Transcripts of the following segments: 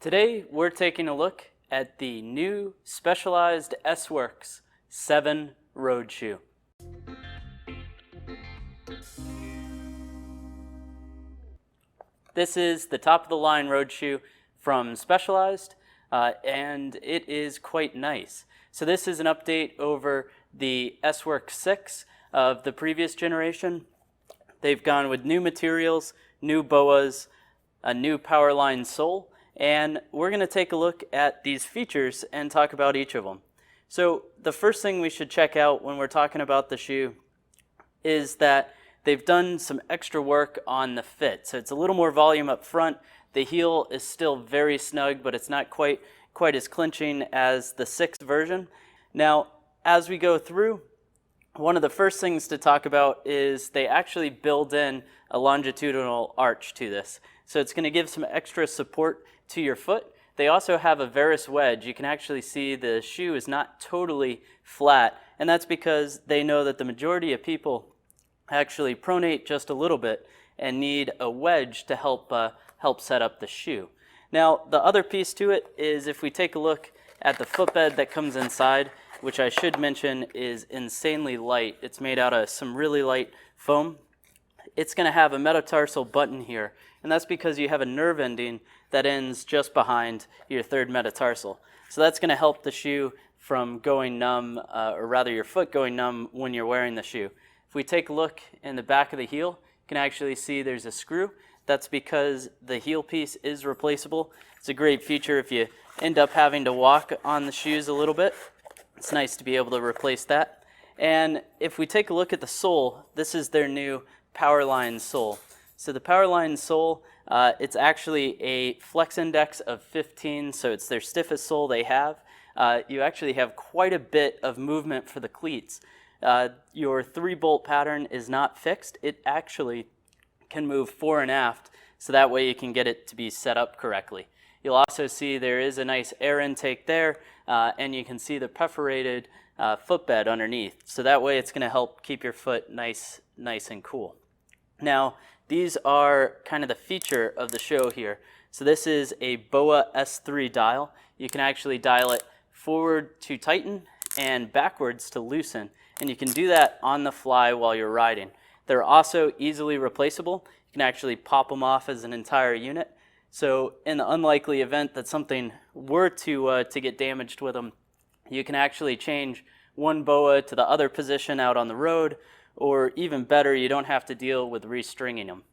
Today we're taking a look at the new Specialized S-Works 7 road shoe. This is the top of the line road shoe from Specialized, and it is quite nice. So this is an update over the S-Works 6 of the previous generation. They've gone with new materials, new boas, a new powerline sole, and we're going to take a look at these features and talk about each of them. So the first thing we should check out when we're talking about the shoe is that they've done some extra work on the fit. So it's a little more volume up front. The heel is still very snug, but it's not quite as clinching as the 6th version. Now, as we go through, one of the first things to talk about is they actually build in a longitudinal arch to this. So it's going to give some extra support to your foot. They also have a varus wedge. You can actually see the shoe is not totally flat, and that's because they know that the majority of people actually pronate just a little bit and need a wedge to help set up the shoe. Now, the other piece to it is if we take a look at the footbed that comes inside, which I should mention is insanely light. It's made out of some really light foam. It's going to have a metatarsal button here, and that's because you have a nerve ending that ends just behind your 3rd metatarsal. So that's going to help the shoe from going numb, or rather your foot going numb when you're wearing the shoe. If we take a look in the back of the heel, you can actually see there's a screw. That's because the heel piece is replaceable. It's a great feature if you end up having to walk on the shoes a little bit. It's nice to be able to replace that. And if we take a look at the sole, this is their new Powerline sole. So the Powerline sole, it's actually a flex index of 15, so it's their stiffest sole they have. You actually have quite a bit of movement for the cleats. Your 3-bolt pattern is not fixed. It actually can move fore and aft, so that way you can get it to be set up correctly. You'll also see there is a nice air intake there, and you can see the perforated footbed underneath. So that way it's going to help keep your foot nice and cool. Now, these are kind of the feature of the show here. So this is a Boa S3 dial. You can actually dial it forward to tighten and backwards to loosen, and you can do that on the fly while you're riding. They're also easily replaceable. You can actually pop them off as an entire unit. So in the unlikely event that something were to get damaged with them, you can actually change one boa to the other position out on the road, or even better, you don't have to deal with restringing them.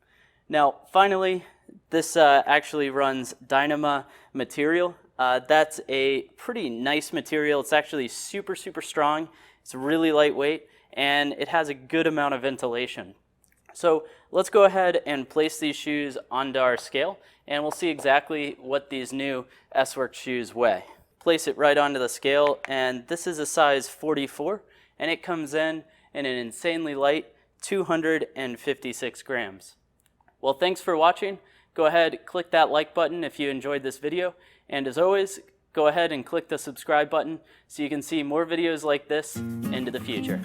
Now, finally, this actually runs Dynama material. That's a pretty nice material. It's actually super strong. It's really lightweight, and it has a good amount of ventilation. So let's go ahead and place these shoes onto our scale, and we'll see exactly what these new S-Works shoes weigh. Place it right onto the scale, and this is a size 44, and it comes in an insanely light 256 grams. Well, thanks for watching. Go ahead, click that like button if you enjoyed this video, and as always, go ahead and click the subscribe button so you can see more videos like this into the future.